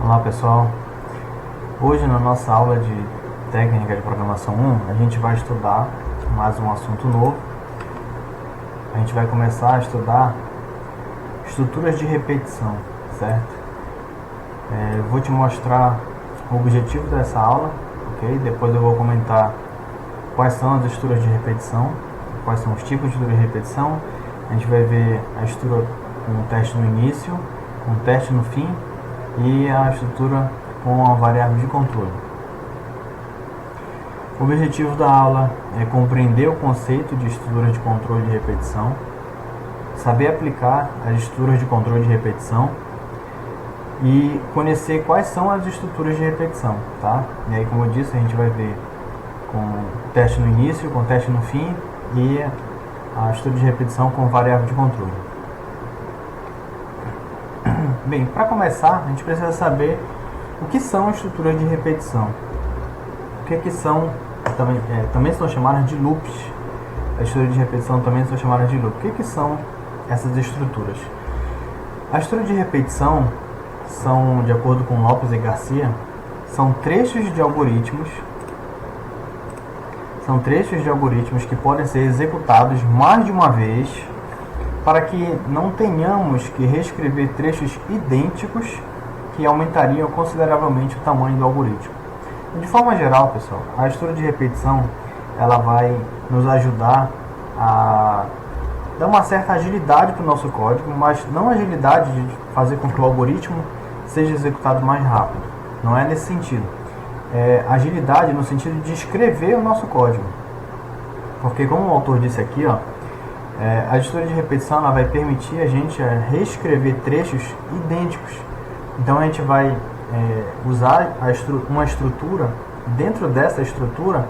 Olá pessoal, hoje na nossa aula de técnica de programação 1 a gente vai estudar mais um assunto novo. A gente vai começar a estudar estruturas de repetição, certo? Eu vou te mostrar o objetivo dessa aula, ok? Depois eu vou comentar quais são as estruturas de repetição, quais são os tipos de estrutura de repetição. A gente vai ver a estrutura com um teste no início, com um teste no fim e a estrutura com a variável de controle. O objetivo da aula é compreender o conceito de estruturas de controle de repetição, saber aplicar as estruturas de controle de repetição e conhecer quais são as estruturas de repetição, tá? E aí, como eu disse, a gente vai ver com teste no início, com teste no fim e a estrutura de repetição com variável de controle. Bem, para começar, a gente precisa saber o que são estruturas de repetição. O que são, também são chamadas de loops. As estruturas de repetição também são chamadas de loops. O que são essas estruturas? A estrutura de repetição são, de acordo com Lopes e Garcia, são trechos de algoritmos que podem ser executados mais de uma vez para que não tenhamos que reescrever trechos idênticos que aumentariam consideravelmente o tamanho do algoritmo. De forma geral, pessoal, a estrutura de repetição ela vai nos ajudar a dar uma certa agilidade para o nosso código, mas não agilidade de fazer com que o algoritmo seja executado mais rápido. Não é nesse sentido. É agilidade no sentido de escrever o nosso código. Porque, como o autor disse aqui, a estrutura de repetição ela vai permitir a gente reescrever trechos idênticos. Então, a gente vai usar uma estrutura. Dentro dessa estrutura,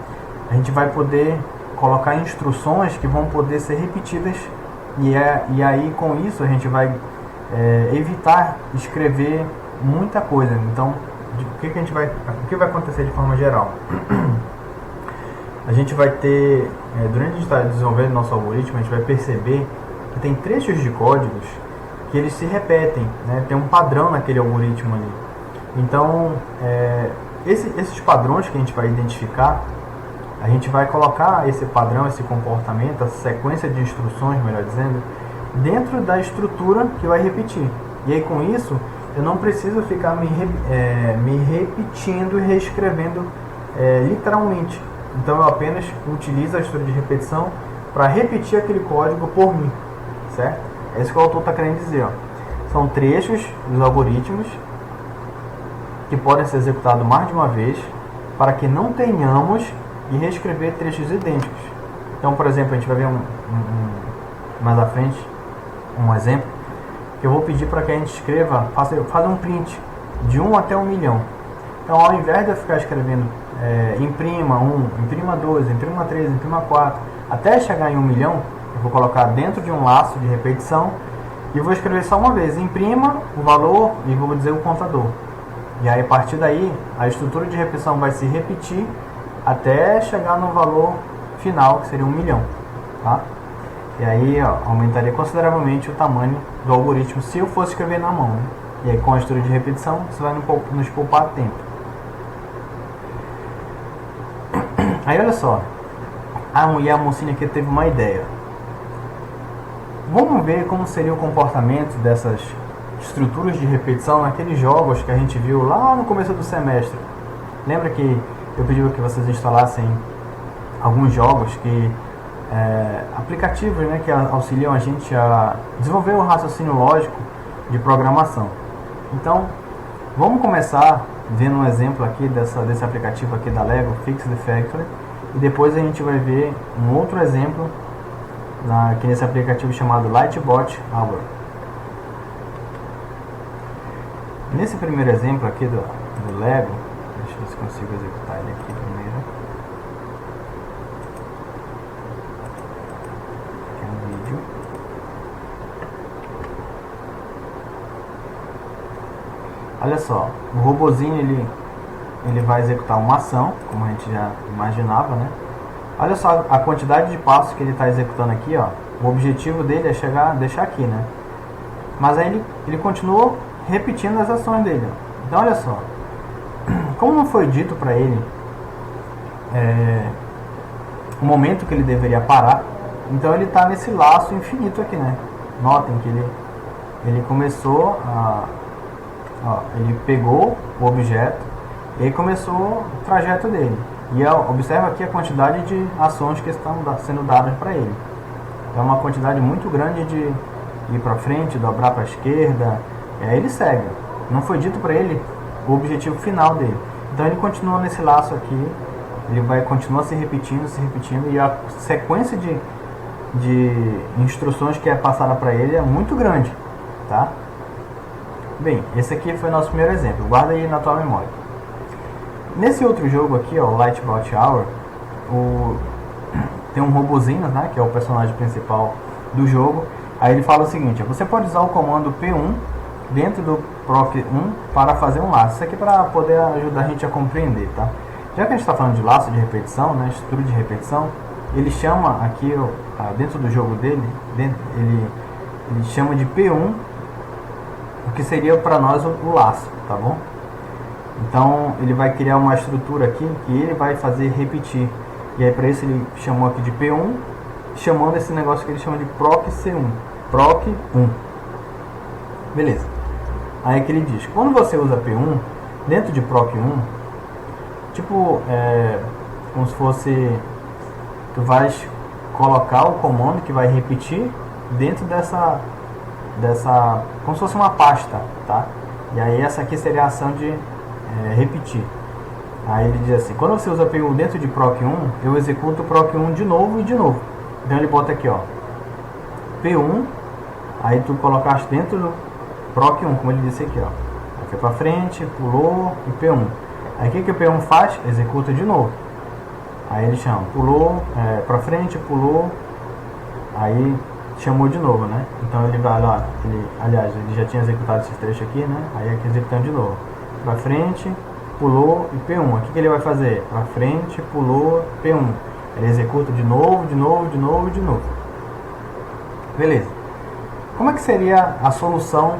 a gente vai poder colocar instruções que vão poder ser repetidas. E aí, com isso, a gente vai evitar escrever muita coisa. Então, o que vai acontecer de forma geral? A gente vai ter, durante a gente estar desenvolvendo nosso algoritmo, a gente vai perceber que tem trechos de códigos que eles se repetem, né? Tem um padrão naquele algoritmo ali. Então, esses padrões que a gente vai identificar, a gente vai colocar esse padrão, esse comportamento, essa sequência de instruções, melhor dizendo, dentro da estrutura que vai repetir. E aí, com isso, eu não preciso ficar me repetindo e reescrevendo literalmente. Então, eu apenas utilizo a estrutura de repetição para repetir aquele código por mim, certo? É isso que o autor está querendo dizer. São trechos dos algoritmos que podem ser executados mais de uma vez para que não tenhamos de reescrever trechos idênticos. Então, por exemplo, a gente vai ver mais à frente um exemplo que eu vou pedir para que a gente escreva, faça um print de 1 até 1 milhão. Então, ao invés de eu ficar escrevendo imprima 1, imprima 2, imprima 3, imprima 4, até chegar em 1 milhão, eu vou colocar dentro de um laço de repetição e vou escrever só uma vez, imprima o valor e vou dizer o contador. E aí, a partir daí, a estrutura de repetição vai se repetir até chegar no valor final, que seria 1 milhão. Tá? E aí, aumentaria consideravelmente o tamanho do algoritmo se eu fosse escrever na mão. Né? E aí, com a estrutura de repetição, isso vai nos poupar tempo. Aí, olha só. A mocinha aqui teve uma ideia. Vamos ver como seria o comportamento dessas estruturas de repetição naqueles jogos que a gente viu lá no começo do semestre. Lembra que eu pedi que vocês instalassem alguns jogos aplicativos, né, que auxiliam a gente a desenvolver o raciocínio lógico de programação. Então, vamos começar vendo um exemplo aqui desse aplicativo aqui da Lego, Fix the Factory, e depois a gente vai ver um outro exemplo aqui nesse aplicativo chamado Lightbot Hour. Nesse primeiro exemplo aqui do Lego, deixa eu ver se consigo executar ele aqui primeiro. Aqui é um vídeo. Olha só, o robozinho ele vai executar uma ação, como a gente já imaginava, né? Olha só a quantidade de passos que ele está executando aqui, ó. O objetivo dele é deixar aqui, né? Mas aí ele continuou repetindo as ações dele. Então olha só, como não foi dito para ele o momento que ele deveria parar, então ele está nesse laço infinito aqui, né? Notem que ele começou ele pegou o objeto e começou o trajeto dele. E observa aqui a quantidade de ações que estão sendo dadas para ele. É uma quantidade muito grande de ir para frente, dobrar para a esquerda. E aí ele segue. Não foi dito para ele o objetivo final dele. Então ele continua nesse laço aqui. Ele vai continuar se repetindo. E a sequência de instruções que é passada para ele é muito grande, tá? Bem, esse aqui foi o nosso primeiro exemplo. Guarda aí na tua memória. Nesse outro jogo aqui, ó, o Lightbout Hour, tem um robozinho, né, que é o personagem principal do jogo. Aí ele fala o seguinte: você pode usar o comando P1 dentro do proc1 para fazer um laço. Isso aqui para poder ajudar a gente a compreender, tá? Já que a gente está falando de laço de repetição, né, estrutura de repetição, ele chama aqui, dentro do jogo dele, ele chama de P1, o que seria para nós o laço, tá bom? Então ele vai criar uma estrutura aqui que ele vai fazer repetir. E aí para isso ele chamou aqui de P1, chamando esse negócio que ele chama de proc1. Proc1. Beleza. Aí que ele diz, quando você usa P1, dentro de proc1, tipo, como se fosse, tu vais colocar o comando que vai repetir dentro dessa como se fosse uma pasta, tá? E aí essa aqui seria a ação de repetir. Aí ele diz assim, quando você usa P1 dentro de proc1, eu executo o proc1 de novo e de novo. Então ele bota aqui, ó, P1, aí tu colocaste dentro do proc1, como ele disse aqui, ó. Aí foi pra frente, pulou e P1. Aí o que o P1 faz? Executa de novo. Aí ele chama, pulou, pra frente, pulou, aí chamou de novo, né? Então ele vai lá, aliás, ele já tinha executado esse trecho aqui, né? Aí aqui executando de novo. Pra frente, pulou e P1. O que ele vai fazer? Pra frente, pulou, P1. Ele executa de novo. Beleza. Como é que seria a solução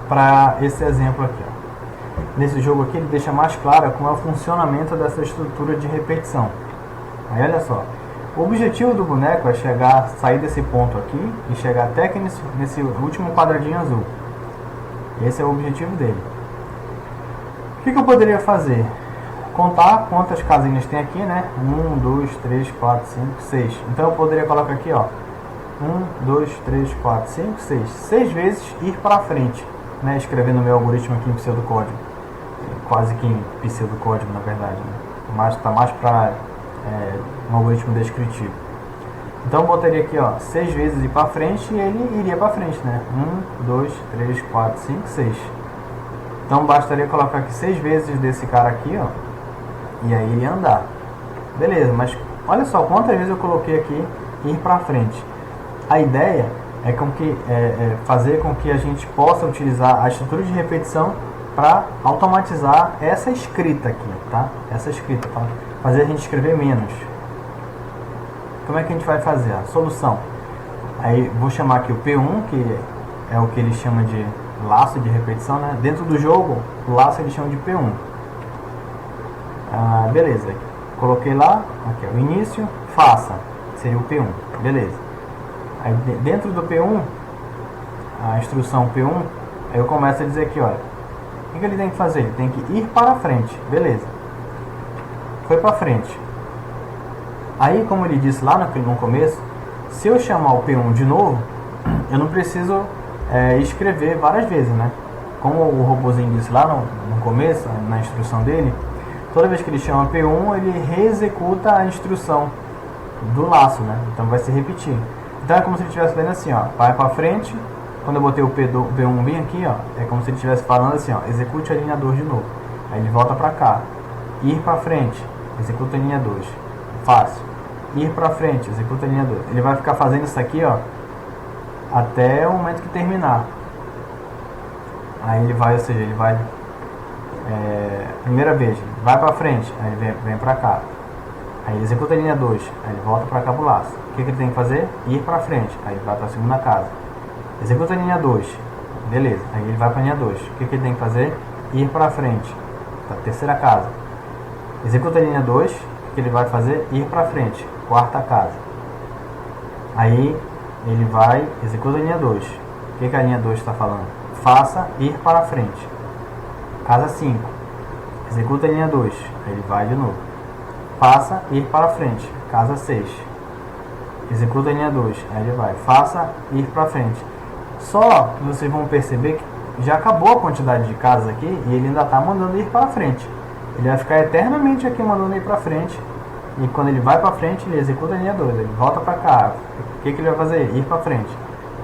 para esse exemplo aqui, ó? Nesse jogo aqui ele deixa mais claro como é o funcionamento dessa estrutura de repetição. Aí olha só. O objetivo do boneco é sair desse ponto aqui e chegar até aqui nesse último quadradinho azul. Esse é o objetivo dele. O que eu poderia fazer? Contar quantas casinhas tem aqui, né? 1, 2, 3, 4, 5, 6. Então eu poderia colocar aqui, ó, 1, 2, 3, 4, 5, 6. 6 vezes ir para frente, né? Escrevendo o meu algoritmo aqui em pseudocódigo. Quase que em pseudocódigo, na verdade, né? Mas está mais para um algoritmo descritivo. Então eu botaria aqui, ó, 6 vezes ir para frente e ele iria para frente, né? 1, 2, 3, 4, 5, 6. Então bastaria colocar aqui 6 vezes desse cara aqui, ó, e aí ele ia andar. Beleza, mas olha só quantas vezes eu coloquei aqui ir para frente. A ideia é fazer com que a gente possa utilizar a estrutura de repetição para automatizar essa escrita aqui, tá? Essa escrita, para fazer a gente escrever menos. Como é que a gente vai fazer? A solução. Aí vou chamar aqui o P1, que é o que ele chama de laço de repetição, né? Dentro do jogo, o laço ele chama de P1. Beleza. Coloquei lá, aqui o início, faça, seria o P1. Beleza. Aí dentro do P1, a instrução P1, aí eu começo a dizer aqui, olha, o que ele tem que fazer? Ele tem que ir para frente. Beleza. Foi para frente. Aí, como ele disse lá no começo, se eu chamar o P1 de novo, eu não preciso escrever várias vezes, né? Como o robozinho disse lá no começo, na instrução dele, toda vez que ele chama P1, ele reexecuta a instrução do laço, né? Então vai se repetir. Então é como se ele estivesse fazendo assim, ó, vai para frente. Quando eu botei o P1 bem aqui, ó, é como se ele estivesse falando assim, ó, execute a linha 2 de novo. Aí ele volta para cá. Ir para frente, executa a linha 2. Fácil. Ir para frente, executa a linha 2. Ele vai ficar fazendo isso aqui, ó, até o momento que terminar. Aí ele vai, ou seja, ele vai primeira vez, vai para frente, aí ele vem para cá. Aí ele executa a linha 2, aí ele volta para cá pro laço. O que ele tem que fazer? Ir para frente, aí ele vai para a segunda casa. Executa a linha 2, beleza, aí ele vai para a linha 2. O que ele tem que fazer? ir para frente, tá? Terceira casa. Executa a linha 2, que ele vai fazer? Ir para frente, quarta casa. Aí ele vai, executa a linha 2. O que a linha 2 está falando? Faça ir para frente. Casa 5. Executa a linha 2. Aí ele vai de novo. Faça ir para frente. Casa 6. Executa a linha 2. Aí ele vai. Faça ir para frente. Só que vocês vão perceber que já acabou a quantidade de casas aqui e ele ainda está mandando ir para frente. Ele vai ficar eternamente aqui mandando ir para frente. E quando ele vai para frente, ele executa a linha 2. Ele volta para cá. O que ele vai fazer? Ir para frente.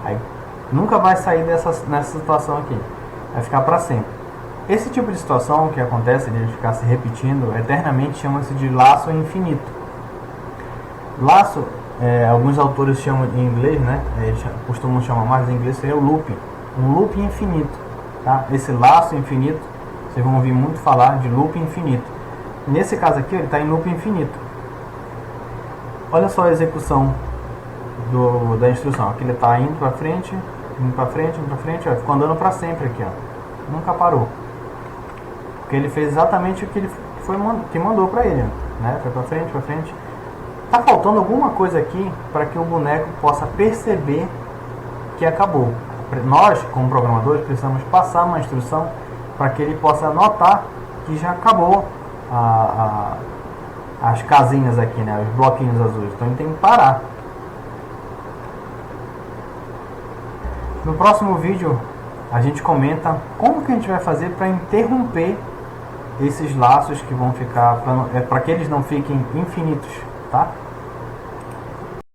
Aí nunca vai sair nessa situação aqui. Vai ficar para sempre. Esse tipo de situação que acontece, de ficar se repetindo eternamente, chama-se de laço infinito. Laço, alguns autores chamam em inglês, né? Eles costumam chamar mais em inglês, seria o looping. Um looping infinito. Tá? Esse laço infinito, vocês vão ouvir muito falar de looping infinito. Nesse caso aqui, ele está em looping infinito. Olha só a execução da instrução. Aqui ele está indo para frente, indo para frente, indo para frente, ó, ficou andando para sempre aqui, ó. Nunca parou. Porque ele fez exatamente o que que mandou para ele, né? Foi para frente, para frente. Tá faltando alguma coisa aqui para que o boneco possa perceber que acabou. Nós, como programadores, precisamos passar uma instrução para que ele possa notar que já acabou as casinhas aqui, né? Os bloquinhos azuis. Então ele tem que parar. No próximo vídeo a gente comenta como que a gente vai fazer para interromper esses laços que vão ficar, para que eles não fiquem infinitos, tá?